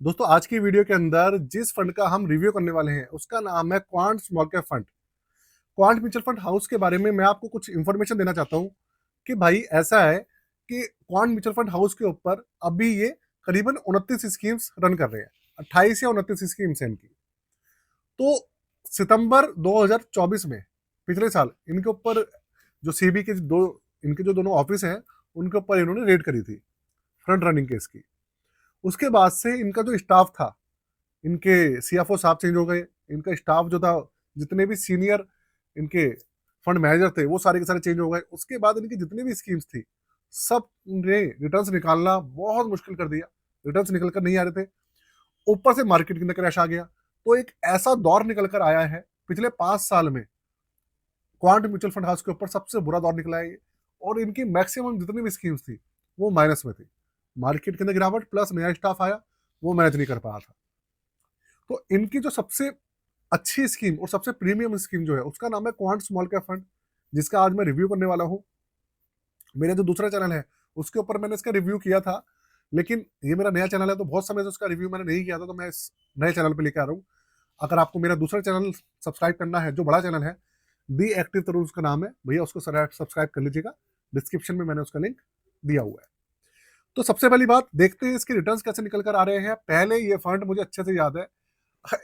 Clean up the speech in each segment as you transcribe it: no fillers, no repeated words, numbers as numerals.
दोस्तों आज की वीडियो के अंदर जिस फंड का हम रिव्यू करने वाले हैं उसका नाम है quant small cap fund. Quant mutual fund house के बारे में मैं आपको कुछ इंफॉर्मेशन देना चाहता हूं कि भाई ऐसा है कि क्वांट म्यूचुअल फंड हाउस के ऊपर अभी ये करीबन 29 स्कीम्स रन कर रहे हैं। 28 या 29 स्कीम्स हैं इनकी। तो सितंबर 2024 में पिछले साल इनके ऊपर जो सीबी के दो इनके जो दोनों ऑफिस हैं उनके ऊपर इन्होंने रेड करी थी फ्रंट रनिंग केस की। उसके बाद से इनका जो स्टाफ था, इनके सीएफओ साहब चेंज हो गए। इनका स्टाफ जो था, जितने भी सीनियर इनके फंड मैनेजर थे वो सारे के सारे चेंज हो गए। उसके बाद इनकी जितनी भी स्कीम्स थी सब ने रिटर्न्स निकालना बहुत मुश्किल कर दिया। रिटर्न्स निकल कर नहीं आ रहे थे। ऊपर से मार्केट के अंदर क्रैश आ गया। तो एक ऐसा दौर निकल कर आया है पिछले 5 साल में। क्वांट म्यूचुअल फंड हाउस के ऊपर सबसे बुरा दौर निकला है ये। और इनकी मैक्सिमम जितनी भी स्कीम्स थी वो माइनस में थी। मार्केट के अंदर गिरावट प्लस नया स्टाफ आया, वो मैनेज नहीं कर पाया था। तो इनकी जो सबसे अच्छी स्कीम और सबसे प्रीमियम स्कीम जो है उसका नाम है क्वांट स्मॉल कैप फंड, जिसका आज मैं रिव्यू करने वाला हूँ। मेरा जो दूसरा चैनल है उसके ऊपर मैंने इसका रिव्यू किया था, लेकिन ये मेरा नया चैनल है तो बहुत समय से उसका रिव्यू मैंने नहीं किया था, तो मैं इस नए चैनल पे लेकर आ रहा हूँ। अगर आपको मेरा दूसरा चैनल सब्सक्राइब करना है, जो बड़ा चैनल है, दी एक्टिव तरुण उसका नाम है, भैया उसको सब्सक्राइब कर लीजिएगा। डिस्क्रिप्शन में मैंने उसका लिंक दिया हुआ है। तो सबसे पहली बात देखते हैं इसके रिटर्न्स कैसे निकल कर आ रहे हैं। पहले ये फंड मुझे अच्छे से याद है,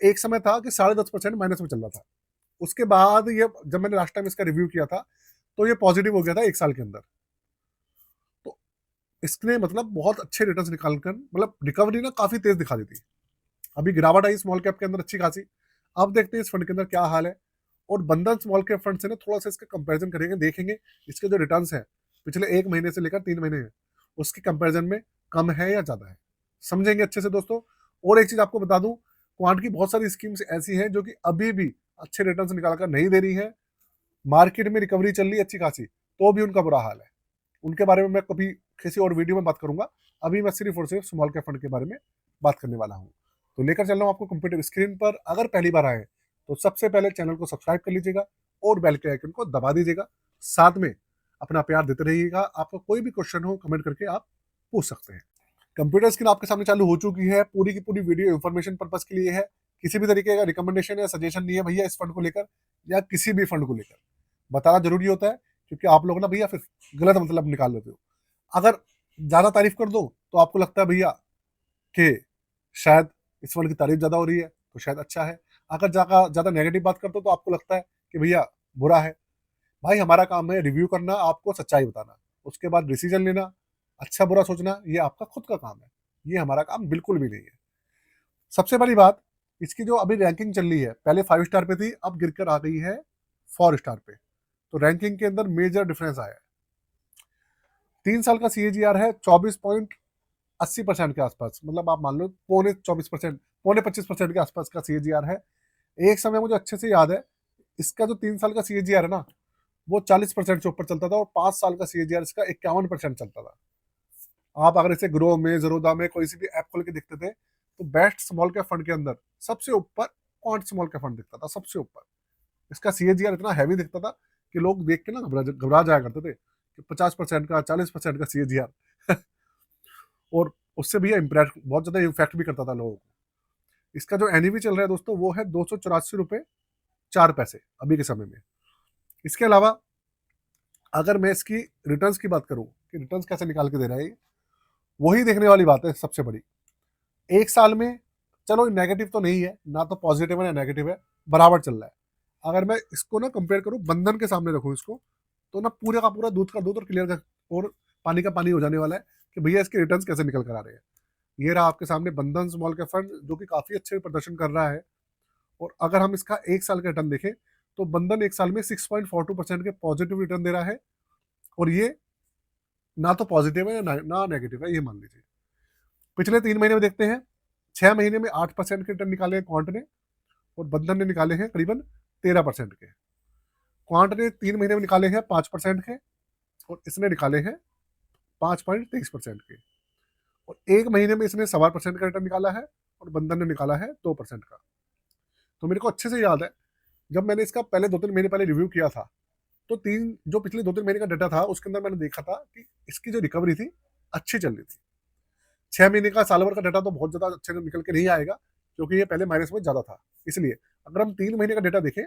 एक समय था कि 10.5% माइनस में चल रहा था। उसके बाद ये जब मैंने लास्ट टाइम इसका रिव्यू किया था तो ये पॉजिटिव हो गया था 1 साल के अंदर। तो इसने मतलब बहुत अच्छे रिटर्न्स निकाल कर मतलब रिकवरी ना काफी तेज दिखा दी थी। अभी गिरावट आई स्मॉल कैप के अंदर अच्छी खासी। अब देखते हैं इस फंड के अंदर क्या हाल है। और बंधन स्मॉल कैप फंड से ना थोड़ा सा इसका कंपैरिजन करेंगे, देखेंगे इसके जो रिटर्न्स हैं पिछले 1 महीने से लेकर 3 महीने हैं उसके कंपैरिजन में कम है या ज्यादा है, समझेंगे अच्छे से दोस्तों। और एक चीज आपको बता दूं, क्वांट की बहुत सारी स्कीम्स ऐसी हैं जो कि अभी भी अच्छे रिटर्न्स निकाल कर नहीं दे रही है। मार्केट में रिकवरी चल रही है अच्छी खासी, तो भी उनका बुरा हाल है। उनके बारे में मैं कभी किसी और वीडियो में बात करूंगा। अभी मैं सिर्फ और सिर्फ स्मॉल कैप फंड के बारे में बात करने वाला हूँ। तो लेकर चल रहा हूँ आपको कंप्यूटर स्क्रीन पर। अगर पहली बार आए तो सबसे पहले चैनल को सब्सक्राइब कर लीजिएगा और बेल के आइकन को दबा दीजिएगा। साथ में अपना प्यार देते रहिएगा। आपका कोई भी क्वेश्चन हो कमेंट करके आप पूछ सकते हैं। कंप्यूटर स्क्रीन आपके सामने चालू हो चुकी है। पूरी की पूरी वीडियो इन्फॉर्मेशन पर्पज के लिए है, किसी भी तरीके का रिकमेंडेशन या सजेशन नहीं है भैया इस फंड को लेकर या किसी भी फंड को लेकर। बताना जरूरी होता है क्योंकि आप लोग ना भैया फिर गलत मतलब निकाल लेते हो। अगर ज्यादा तारीफ कर दो तो आपको लगता है भैया कि शायद इस फंड की तारीफ ज्यादा हो रही है तो शायद अच्छा है। अगर ज्यादा ज्यादा नेगेटिव बात करते हो तो आपको लगता है कि भैया बुरा है। भाई हमारा काम है रिव्यू करना, आपको सच्चाई बताना, उसके बाद डिसीजन लेना, अच्छा बुरा सोचना ये आपका खुद का काम है। ये हमारा काम बिल्कुल भी नहीं है। सबसे बड़ी बात, इसकी जो अभी रैंकिंग चल रही है, पहले 5 स्टार पे थी, अब गिरकर आ गई है 4 स्टार पे। तो रैंकिंग के अंदर मेजर डिफरेंस आया है। 3 साल का सीएजीआर है 24.80% के आसपास, मतलब आप मान लो 24% 25% के आसपास का सीएजीआर है। एक समय मुझे अच्छे से याद है, इसका जो 3 साल का सीएजीआर है ना वो 40% से ऊपर चलता था और 5 साल का सीएजीआर इसका 51% चलता था। आप अगर इसे ग्रो में, जरोदा में कोई सी भी ऐप खोल के देखते थे तो बेस्ट स्मॉल कैप फंड के अंदर सबसे ऊपर क्वांट स्मॉल कैप फंड दिखता था सबसे ऊपर। इसका सीएजीआर इतना हैवी दिखता था कि लोग देख के ना घबरा जाया करते थे कि 50% का 40% का सीएजीआर और उससे भैया इम्पैक्ट बहुत ज्यादा इम्पैक्ट भी करता था लोगों को। इसका जो एनईवी चल रहा है दोस्तों वो है 284 रुपये 4 पैसे अभी के समय में। इसके अलावा अगर मैं इसकी रिटर्न्स की बात करूं कि रिटर्न्स कैसे निकाल के दे रहा है, वही देखने वाली बात है सबसे बड़ी। 1 साल में चलो नेगेटिव तो नहीं है, ना तो पॉजिटिव है ना नेगेटिव है, बराबर चल रहा है। अगर मैं इसको ना कंपेयर करूं, बंधन के सामने रखूं इसको, तो ना पूरे का पूरा दूध का दूध और क्लियर का और पानी का पानी हो जाने वाला है कि भैया इसके रिटर्न्स कैसे निकल कर आ रहे हैं। ये रहा आपके सामने बंधन स्मॉल कैप फंड जो कि काफी अच्छे प्रदर्शन कर रहा है। और अगर हम इसका 1 साल का रिटर्न देखें तो बंधन 1 साल में 6.42% के पॉजिटिव रिटर्न दे रहा है। और ये ना तो पॉजिटिव है ना नेगेटिव है, ये मान लीजिए। पिछले 3 महीने में देखते हैं, 6 महीने में 8% के रिटर्न निकाले हैं क्वांट ने और बंधन ने निकाले हैं करीबन 13% के। क्वांट ने 3 महीने में निकाले हैं 5% के और इसने निकाले हैं 5.23% के। और 1 महीने में इसने 1.25% का रिटर्न निकाला है और बंधन ने निकाला है 2% का। तो मेरे को अच्छे से याद है जब मैंने इसका पहले 2-3 महीने पहले रिव्यू किया था तो तीन जो पिछले 2-3 महीने का डाटा था उसके अंदर मैंने देखा था कि इसकी जो रिकवरी थी अच्छी चल रही थी। 6 महीने का, साल भर का डाटा तो बहुत ज़्यादा अच्छे से निकल के नहीं आएगा, क्योंकि ये पहले माइनस में ज़्यादा था। इसलिए अगर हम 3 महीने का डाटा देखें,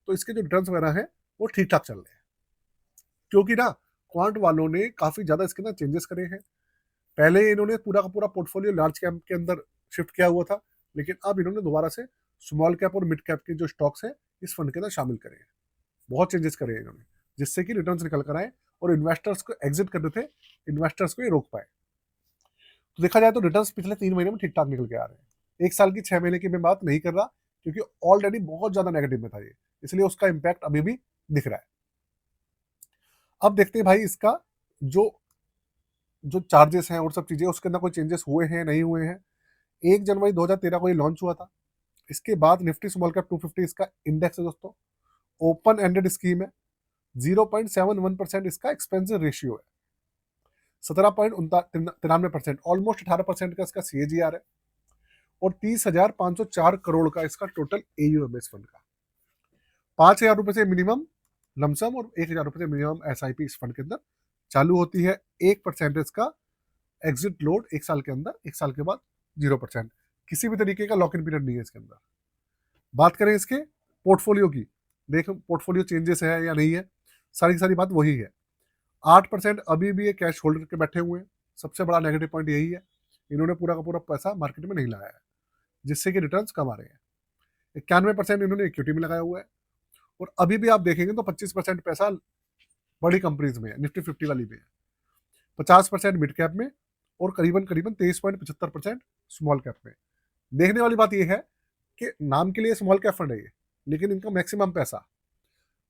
तो इसके जो रिटर्न्स वगैरह हैं, वो ठीक-ठाक चल रहे हैं। क्योंकि ना क्वांट वालों ने काफ़ी ज़्यादा इसके अंदर चेंजेस करे हैं। पहले इन्होंने पूरा का पूरा पोर्टफोलियो लार्ज कैप के अंदर शिफ्ट किया हुआ था, लेकिन अब इन्होंने दोबारा से स्मॉल कैप और मिड कैप के जो स्टॉक्स हैं, इस फंड के अंदर शामिल करे हैं। बहुत चेंजेस करे हैं इन्होंने, जिससे कि रिटर्न्स निकल कर आए और इन्वेस्टर्स को एग्जिट करने थे, इन्वेस्टर्स को ये रोक पाए। तो देखा जाए तो रिटर्न्स पिछले 3 महीने में ठीक-ठाक निकल के आ रहे हैं। 1 साल की 6 महीने की मैं बात नहीं कर रहा, क्योंकि ऑलरेडी बहुत ज़्यादा नेगेटिव में था ये, इसलिए उसका इम्पैक्ट अभी भी दिख रहा है। अब देखते हैं भाई इसका जो जो चार्जेस हैं और सब चीज़ें, उसके अंदर कोई चेंजेस हुए हैं, नहीं हुए हैं। 1 जनवरी 2013 को ये लॉन्च हुआ था। इसके बाद निफ्टी स्मॉल कैप 250 इसका इंडेक्स है दोस्तों। ओपन एंडेड स्कीम है। 0.71% इसका एक्सपेंसिव रेशियो है। 17.93%, ऑलमोस्ट 18% का इसका सीएजीआर है और 30,504 करोड़ का इसका टोटल एयूएम है इस फंड का। 5,000 रुपए से मिनिमम लमसम और 1,000 रुपए से मिनिमम एसआईपी इस फंड के अंदर चालू होती है। 1% का एग्जिट लोड 1 साल के अंदर, 1 साल के बाद 0%। किसी भी तरीके का लॉक इन पीरियड नहीं है इसके अंदर। बात करें इसके पोर्टफोलियो की, देखो पोर्टफोलियो चेंजेस है या नहीं है, सारी की सारी बात वही है। 8% अभी भी ये कैश होल्ड करके बैठे हुए हैं। सबसे बड़ा नेगेटिव पॉइंट यही है, इन्होंने पूरा का पूरा पैसा मार्केट में नहीं लगाया है, जिससे कि रिटर्न्स कम आ रहे हैं। 91% इन्होंने इक्विटी में लगाया हुआ है और अभी भी आप देखेंगे तो 25% पैसा बड़ी कंपनीज में है, निफ्टी 50 वाली में है, 50% मिड कैप में और करीबन करीबन 23.75% स्मॉल कैप में। देखने वाली बात यह है कि नाम के लिए स्मॉल कैप फंड है ये, लेकिन इनका मैक्सिमम पैसा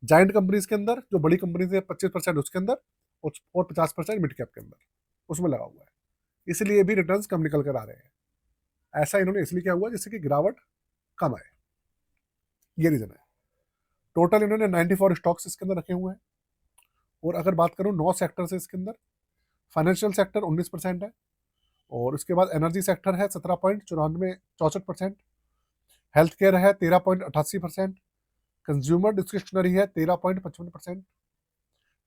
जाइंट कंपनीज के अंदर, जो बड़ी कंपनीज है 25% उसके अंदर और 50% मिड कैप के अंदर उसमें लगा हुआ है। इसलिए भी रिटर्न्स कम निकल कर आ रहे हैं। ऐसा इन्होंने इसलिए किया हुआ जिससे कि गिरावट कम आए, ये रीजन है। टोटल इन्होंने 94 स्टॉक्स इसके अंदर रखे हुए हैं। और अगर बात करूं 9 सेक्टर से इसके अंदर, फाइनेंशियल सेक्टर 19% है और उसके बाद एनर्जी सेक्टर है 17.94%, हेल्थ केयर है 13.88%, कंज्यूमर डिस्क्रिप्शनरी है 13.55%,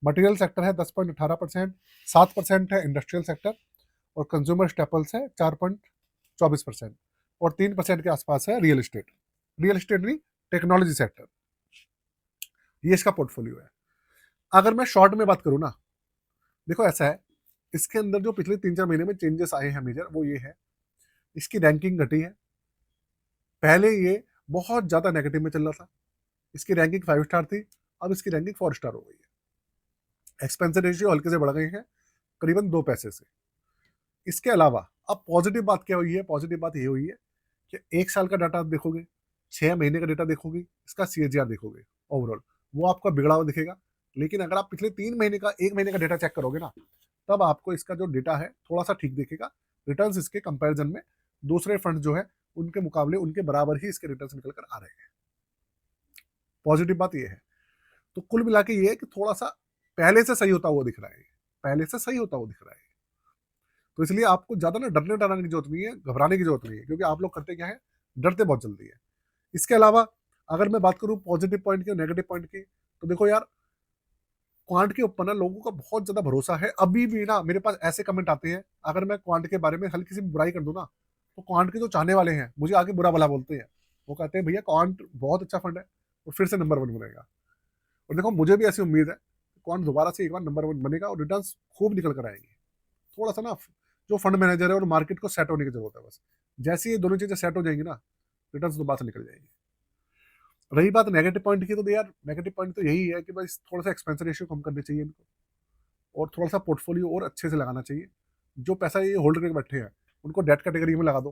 मटेरियल सेक्टर है 10.18%, 7% है इंडस्ट्रियल सेक्टर और कंज्यूमर स्टेपल्स है 4.24% और 3% के आसपास है रियल एस्टेट। रियल एस्टेट नहीं, टेक्नोलॉजी सेक्टर। ये इसका पोर्टफोलियो है। अगर मैं शॉर्ट में बात करूं ना, देखो ऐसा है, इसके अंदर जो पिछले 3-4 महीने में चेंजेस आए हैं मेजर, वो ये है, इसकी रैंकिंग घटी है। पहले ये बहुत ज्यादा नेगेटिव में चल रहा था, इसकी रैंकिंग 5 स्टार थी, अब इसकी रैंकिंग 4 स्टार हो गई है। एक्सपेंस रेशियो हल्के से बढ़ गए हैं, करीबन 2 पैसे से। इसके अलावा अब पॉजिटिव बात क्या हुई है, पॉजिटिव बात ये हुई है कि 1 साल का डाटा आप देखोगे, 6 महीने का डाटा देखोगे, इसका सीएजीआर देखोगे ओवरऑल, वो आपका बिगड़ा हुआ दिखेगा। लेकिन अगर आप पिछले 3 महीने का, 1 महीने का डाटा चेक करोगे ना, तब आपको इसका जो डेटा है थोड़ा सा ठीक दिखेगा। रिटर्न्स इसके कंपैरिजन में दूसरे फंड जो है उनके मुकाबले उनके बराबर ही इसके रिटर्न्स निकल कर आ रहे हैं। पॉजिटिव बात ये है। तो कुल मिला के ये है कि थोड़ा सा पहले से सही होता हुआ दिख रहा है, पहले से सही होता हुआ दिख रहा है। तो इसलिए आपको ज्यादा ना डरने डराने की जरूरत नहीं है, घबराने की जरूरत नहीं है, क्योंकि आप लोग करते क्या है, डरते बहुत जल्दी है। इसके अलावा अगर मैं बात करूं पॉजिटिव पॉइंट की और नेगेटिव पॉइंट की, तो देखो यार, क्वांट के ऊपर ना लोगों का बहुत ज्यादा भरोसा है। अभी भी ना मेरे पास ऐसे कमेंट आते हैं, अगर मैं क्वांट के बारे में हल्की सी बुराई कर दूं ना, तो क्वांट के जो चाहने वाले हैं मुझे आगे बुरा भला बोलते हैं। वो कहते हैं भैया क्वांट बहुत अच्छा फंड है और फिर से नंबर 1 बनेगा। और देखो मुझे भी ऐसी उम्मीद है, क्वांट दोबारा से एक बार नंबर 1 बनेगा और रिटर्न्स खूब निकल कर आएंगे। थोड़ा सा ना जो फंड मैनेजर है और मार्केट को सेट होने की जरूरत है बस। जैसे ये दोनों चीजें सेट हो जाएंगी ना, रिटर्न्स दोबारा से निकल जाएंगी। रही बात नेगेटिव पॉइंट की, तो यार नेगेटिव पॉइंट तो यही है कि भाई थोड़ा सा एक्सपेंस रेशियो कम करनी चाहिए इनको और थोड़ा सा पोर्टफोलियो और अच्छे से लगाना चाहिए। जो पैसा ये होल्ड करके बैठे हैं उनको डेट कैटेगरी में लगा दो।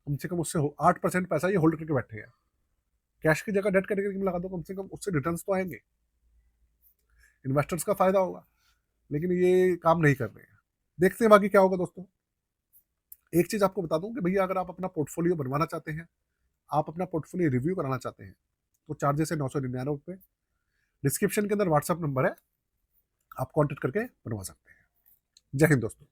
कम से कम उससे 8% पैसा ये होल्ड करके बैठे हैं, कैश की जगह डेट कैटेगरी में लगा दो, कम से कम उससे रिटर्न्स तो आएंगे, इन्वेस्टर्स का फायदा होगा। लेकिन ये काम नहीं कर रहे हैं, देखते हैं बाकी क्या होगा दोस्तों। एक चीज आपको बता दूं कि भैया अगर आप अपना पोर्टफोलियो बनवाना चाहते हैं, आप अपना पोर्टफोलियो रिव्यू कराना चाहते हैं, तो चार्जेस है 999 रुपये। डिस्क्रिप्शन के अंदर व्हाट्सअप नंबर है, आप कॉन्टेक्ट करके बनवा सकते हैं। जय हिंद दोस्तों।